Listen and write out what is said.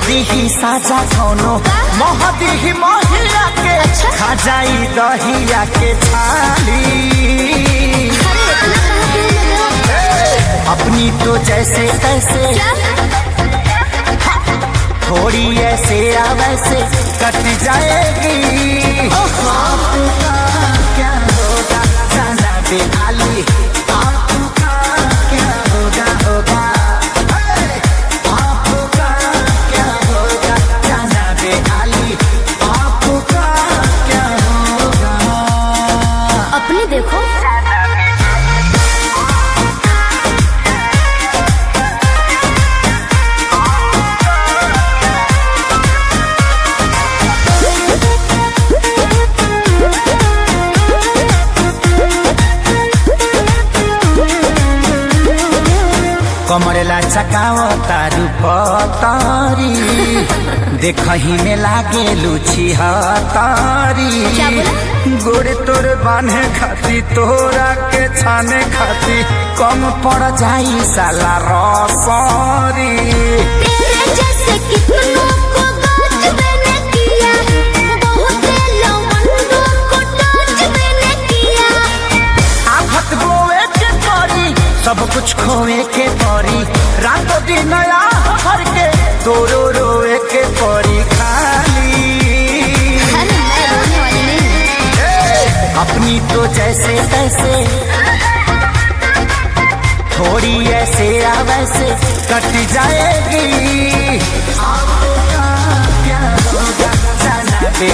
दी साजा कोनो महदी महिया के खा जाई दहिया के थाली। अपनी तो जैसे तैसे थोड़ी ऐसे या वैसे कट जाएगी। आपका क्या होगा जाना पे आली, आपका क्या होगा होगा, आपका क्या होगा जाना पे आली, आपका क्या होगा। अपने देखो कमरेला चकाओ तारू पतारी, देखही में लागे लुची हतारी। गोरे तोर बांधे खाती तोरा के छाने खाती कम पड़ जाई साला रसरी। तेरे जैसे कितनों को गाज मैंने किया, बहुत लवंडों को टाच मैंने किया। आफत बोए के परी सब कुछ खोए के परी, रातों दिन हर के तोरो रोए के परी खाली। मैं रोने वाली नहीं। अपनी तो जैसे तैसे थोड़ी ऐसे या वैसे कट जाएगी। आपका क्या होगा जाना पे